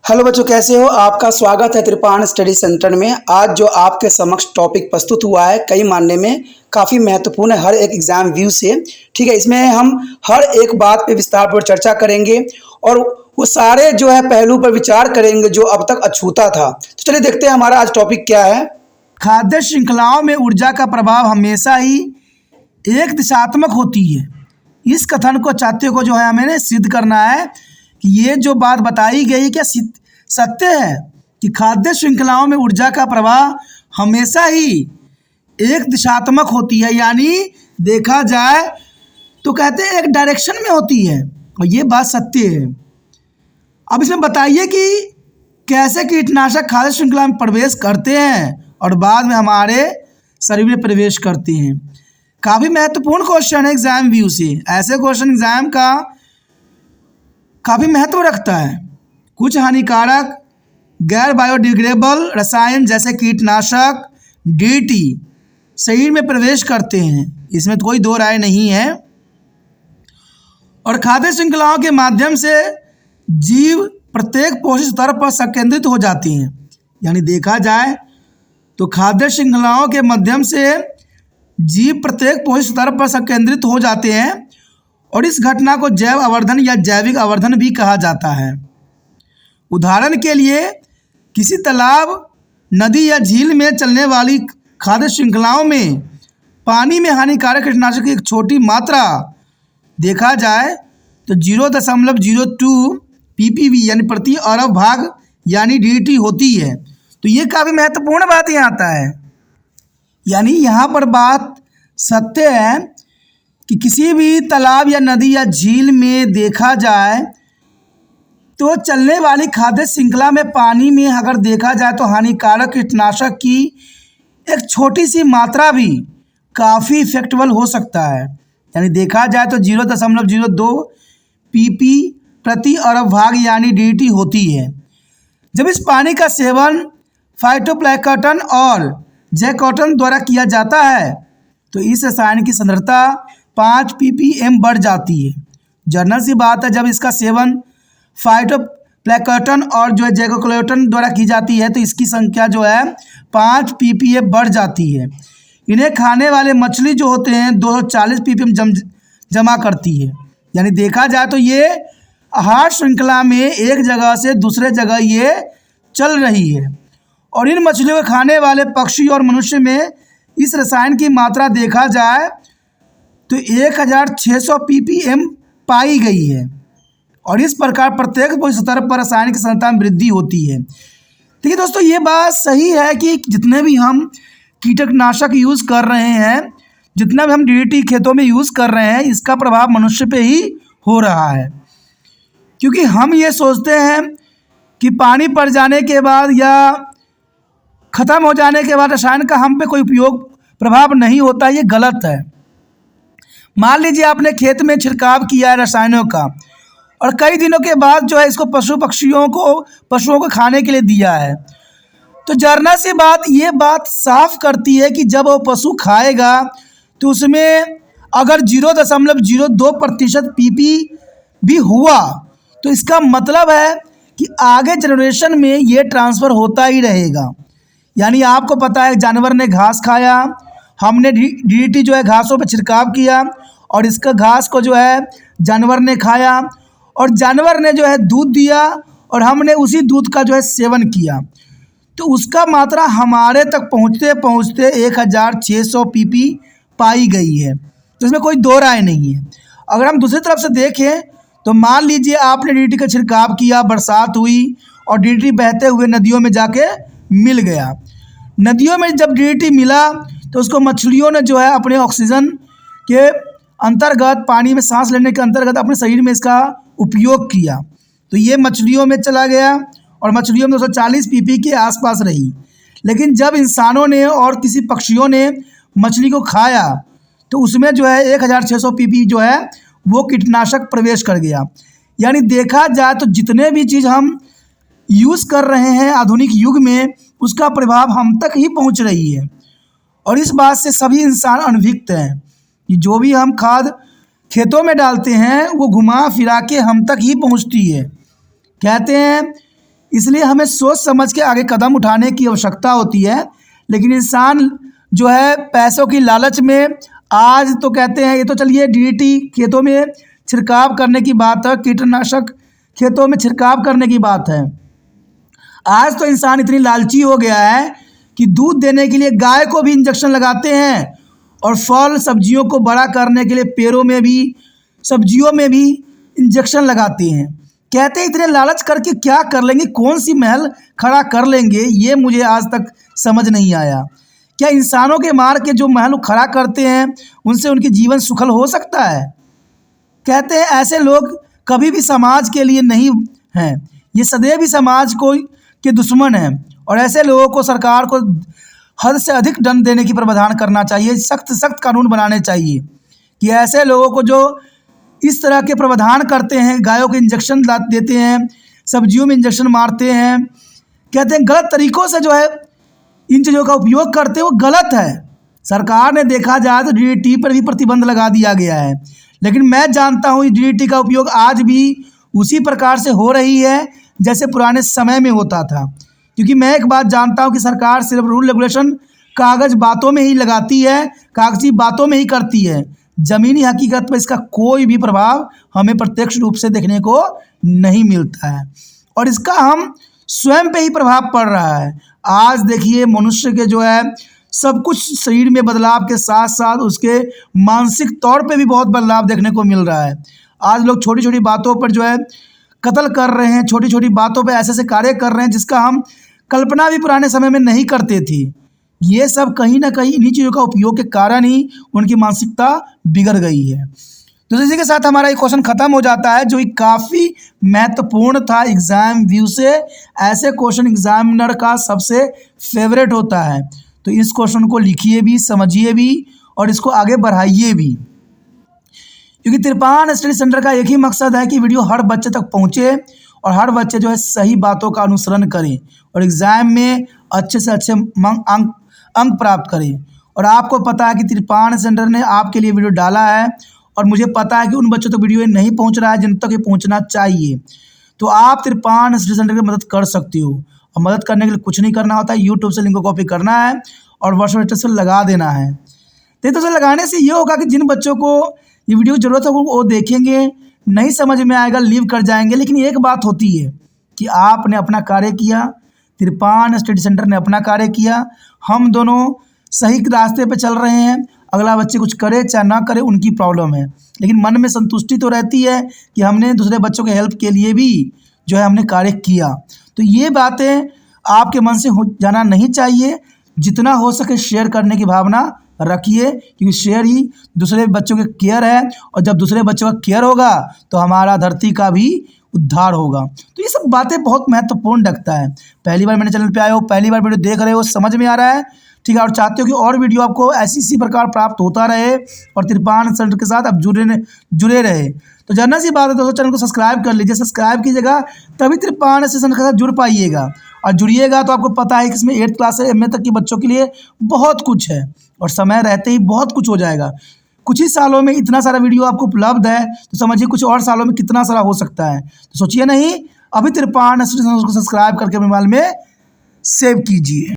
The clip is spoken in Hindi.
हेलो बच्चों, कैसे हो? आपका स्वागत है कृपाण स्टडी सेंटर में। आज जो आपके समक्ष टॉपिक प्रस्तुत हुआ है कई मानने में काफ़ी महत्वपूर्ण है हर एक एग्जाम व्यू से। ठीक है, इसमें हम हर एक बात पे विस्तार पर चर्चा करेंगे और वो सारे जो है पहलू पर विचार करेंगे जो अब तक अछूता था। तो चलिए देखते हैं हमारा आज टॉपिक क्या है। खाद्य श्रृंखलाओं में ऊर्जा का प्रभाव हमेशा ही एक दिशात्मक होती है। इस कथन को चाहते को जो है हमें सिद्ध करना है कि ये जो बात बताई गई क्या सत्य है कि खाद्य श्रृंखलाओं में ऊर्जा का प्रवाह हमेशा ही एक दिशात्मक होती है, यानी देखा जाए तो कहते हैं एक डायरेक्शन में होती है, और ये बात सत्य है। अब इसमें बताइए कि कैसे कीटनाशक खाद्य श्रृंखला में प्रवेश करते हैं और बाद में हमारे शरीर में प्रवेश करते हैं। काफ़ी महत्वपूर्ण क्वेश्चन है एग्जाम व्यू से। ऐसे क्वेश्चन एग्जाम का काफ़ी महत्व रखता है। कुछ हानिकारक गैर बायोडिग्रेडेबल रसायन जैसे कीटनाशक डीटी शरीर में प्रवेश करते हैं, इसमें कोई दो राय नहीं है। और खाद्य श्रृंखलाओं के माध्यम से जीव प्रत्येक पोषक स्तर पर संकेंद्रित हो जाती हैं। यानी देखा जाए तो खाद्य श्रृंखलाओं के माध्यम से जीव प्रत्येक पोषक स्तर पर संकेंद्रित हो जाते हैं, और इस घटना को जैव आवर्धन या जैविक आवर्धन भी कहा जाता है। उदाहरण के लिए किसी तालाब, नदी या झील में चलने वाली खाद्य श्रृंखलाओं में पानी में हानिकारक कीटनाशक की एक छोटी मात्रा देखा जाए तो 0.02 ppv यानी प्रति अरब भाग यानी डीटी होती है। तो ये काफ़ी महत्वपूर्ण बात यहाँ आता है। यानी यहाँ पर बात सत्य है कि किसी भी तालाब या नदी या झील में देखा जाए तो चलने वाली खाद्य श्रृंखला में पानी में अगर देखा जाए तो हानिकारक कीटनाशक की एक छोटी सी मात्रा भी काफ़ी इफेक्टिवल हो सकता है। यानी देखा जाए तो 0.02 pp प्रति अरब भाग यानी डीटी होती है। जब इस पानी का सेवन फाइटोप्लैंक्टन और जैकोटन द्वारा किया जाता है तो इस रसायन की सांद्रता 5 ppm बढ़ जाती है। जनरल सी बात है, जब इसका सेवन फाइटोप्लैंक्टन और जो है जैकोटन द्वारा की जाती है तो इसकी संख्या जो है 5 ppm बढ़ जाती है। इन्हें खाने वाले मछली जो होते हैं 240 ppm जमा करती है। यानी देखा जाए तो ये आहार श्रृंखला में एक जगह से दूसरे जगह ये चल रही है, और इन मछलियों को खाने वाले पक्षी और मनुष्य में इस रसायन की मात्रा देखा जाए तो 1600 ppm पाई गई है, और इस प्रकार प्रत्येक पोषक स्तर पर रासायनिक सांद्रता में वृद्धि होती है। ठीक है दोस्तों, ये बात सही है कि जितने भी हम कीटनाशक यूज़ कर रहे हैं, जितना भी हम डीडीटी खेतों में यूज़ कर रहे हैं, इसका प्रभाव मनुष्य पे ही हो रहा है। क्योंकि हम ये सोचते हैं कि पानी पड़ जाने के बाद या ख़त्म हो जाने के बाद रसायन का हम पे कोई उपयोग प्रभाव नहीं होता, ये गलत है। मान लीजिए आपने खेत में छिड़काव किया है रसायनों का, और कई दिनों के बाद जो है इसको पशुओं को खाने के लिए दिया है, तो जरना सी बात ये बात साफ करती है कि जब वो पशु खाएगा तो उसमें अगर 0.02% pp भी हुआ तो इसका मतलब है कि आगे जनरेशन में ये ट्रांसफ़र होता ही रहेगा। यानी आपको पता है जानवर ने घास खाया, हमने डीडीटी जो है घासों पर छिड़काव किया, और इसका घास को जो है जानवर ने खाया, और जानवर ने जो है दूध दिया और हमने उसी दूध का जो है सेवन किया, तो उसका मात्रा हमारे तक पहुँचते पहुँचते 1600 pp पाई गई है। तो इसमें कोई दो राय नहीं है। अगर हम दूसरी तरफ से देखें तो मान लीजिए आपने डीडीटी का छिड़काव किया, बरसात हुई और डीडीटी बहते हुए नदियों में जाके मिल गया। नदियों में जब डीडीटी मिला तो उसको मछलियों ने जो है अपने ऑक्सीजन के अंतर्गत, पानी में सांस लेने के अंतर्गत अपने शरीर में इसका उपयोग किया, तो ये मछलियों में चला गया और मछलियों में 240 pp के आसपास रही। लेकिन जब इंसानों ने और किसी पक्षियों ने मछली को खाया तो उसमें जो है 1600 pp जो है वो कीटनाशक प्रवेश कर गया। यानी देखा जाए तो जितने भी चीज़ हम यूज़ कर रहे हैं आधुनिक युग में, उसका प्रभाव हम तक ही पहुंच रही है, और इस बात से सभी इंसान अनभिज्ञ हैं कि जो भी हम खाद खेतों में डालते हैं वो घुमा फिरा के हम तक ही पहुंचती है। कहते हैं इसलिए हमें सोच समझ के आगे कदम उठाने की आवश्यकता होती है। लेकिन इंसान जो है पैसों की लालच में आज तो कहते हैं, ये तो चलिए डीडीटी खेतों में छिड़काव करने की बात है, कीटनाशक खेतों में छिड़काव करने की बात है। आज तो इंसान इतनी लालची हो गया है कि दूध देने के लिए गाय को भी इंजेक्शन लगाते हैं, और फल सब्जियों को बड़ा करने के लिए पेड़ों में भी, सब्जियों में भी इंजेक्शन लगाते हैं। कहते हैं इतने लालच करके क्या कर लेंगे, कौन सी महल खड़ा कर लेंगे, ये मुझे आज तक समझ नहीं आया। क्या इंसानों के मार के जो महल खड़ा करते हैं उनसे उनकी जीवन सुखल हो सकता है? कहते हैं ऐसे लोग कभी भी समाज के लिए नहीं हैं, ये सदैव ही समाज को के दुश्मन हैं, और ऐसे लोगों को सरकार को हद से अधिक दंड देने की प्रावधान करना चाहिए, सख्त सख्त कानून बनाने चाहिए कि ऐसे लोगों को जो इस तरह के प्रावधान करते हैं, गायों को इंजेक्शन देते हैं, सब्जियों में इंजेक्शन मारते हैं, कहते हैं गलत तरीक़ों से जो है इन चीज़ों का उपयोग करते हैं, वो गलत है। सरकार ने देखा जाए तो डीडीटी पर भी प्रतिबंध लगा दिया गया है, लेकिन मैं जानता हूँ डीडीटी का उपयोग आज भी उसी प्रकार से हो रही है जैसे पुराने समय में होता था। क्योंकि मैं एक बात जानता हूँ कि सरकार सिर्फ रूल रेगुलेशन कागज़ बातों में ही लगाती है, कागजी बातों में ही करती है, ज़मीनी हकीकत पर इसका कोई भी प्रभाव हमें प्रत्यक्ष रूप से देखने को नहीं मिलता है, और इसका हम स्वयं पे ही प्रभाव पड़ रहा है। आज देखिए मनुष्य के जो है सब कुछ शरीर में बदलाव के साथ साथ उसके मानसिक तौर पे भी बहुत बदलाव देखने को मिल रहा है। आज लोग छोटी छोटी बातों पर जो है कत्ल कर रहे हैं, छोटी छोटी बातों पे ऐसे ऐसे कार्य कर रहे हैं जिसका हम कल्पना भी पुराने समय में नहीं करते थे। ये सब कहीं ना कहीं इन्हीं चीज़ों का उपयोग के कारण ही उनकी मानसिकता बिगड़ गई है। तो इसी के साथ हमारा ये क्वेश्चन ख़त्म हो जाता है, जो काफ़ी महत्वपूर्ण था एग्ज़ाम व्यू से। ऐसे क्वेश्चन एग्जामिनर का सबसे फेवरेट होता है, तो इस क्वेश्चन को लिखिए भी, समझिए भी, और इसको आगे बढ़ाइए भी। क्योंकि तिरपान स्टडी सेंटर का एक ही मकसद है कि वीडियो हर बच्चे तक पहुँचे और हर बच्चे जो है सही बातों का अनुसरण करें और एग्ज़ाम में अच्छे से अच्छे अंक प्राप्त करें। और आपको पता है कि तिरपान सेंटर ने आपके लिए वीडियो डाला है, और मुझे पता है कि उन बच्चों तक वीडियो नहीं पहुंच रहा है जिन तक ये पहुंचना चाहिए। तो आप तिरपान स्टडी सेंटर की मदद कर सकते हो, और मदद करने के लिए कुछ नहीं करना होता है, यूट्यूब से लिंक को कॉपी करना है और व्हाट्सएप स्टेटस से लगा देना है। तो लगाने से ये होगा कि जिन बच्चों को ये वीडियो की ज़रूरत है वो देखेंगे, नहीं समझ में आएगा लीव कर जाएंगे। लेकिन एक बात होती है कि आपने अपना कार्य किया, तिरपान स्टडी सेंटर ने अपना कार्य किया, हम दोनों सही रास्ते पे चल रहे हैं। अगला बच्चे कुछ करे चाहे ना करे उनकी प्रॉब्लम है, लेकिन मन में संतुष्टि तो रहती है कि हमने दूसरे बच्चों के हेल्प के लिए भी जो है हमने कार्य किया। तो ये बातें आपके मन से हो जाना नहीं चाहिए। जितना हो सके शेयर करने की भावना रखिए, क्योंकि शेयर ही दूसरे बच्चों के केयर है, और जब दूसरे बच्चों का केयर होगा तो हमारा धरती का भी उद्धार होगा। तो ये सब बातें बहुत महत्वपूर्ण रखता है। पहली बार मेरे चैनल पे आए हो, पहली बार वीडियो देख रहे हो, समझ में आ रहा है, ठीक है, और चाहते हो कि और वीडियो आपको इसी प्रकार प्राप्त होता रहे और तिरपान सेंटर के साथ आप जुड़े रहे, तो जानना सी बात है दोस्तों, चैनल को सब्सक्राइब कर लीजिए। सब्सक्राइब कीजिएगा तभी तिरपान सेंटर के साथ जुड़ पाइएगा, और जुड़िएगा तो आपको पता है कि इसमें 8th क्लास से MA तक के बच्चों के लिए बहुत कुछ है, और समय रहते ही बहुत कुछ हो जाएगा। कुछ ही सालों में इतना सारा वीडियो आपको उपलब्ध है, तो समझिए कुछ और सालों में कितना सारा हो सकता है। तो सोचिए नहीं, अभी तिरपान सेंटर को सब्सक्राइब करके मोबाइल में सेव कीजिए।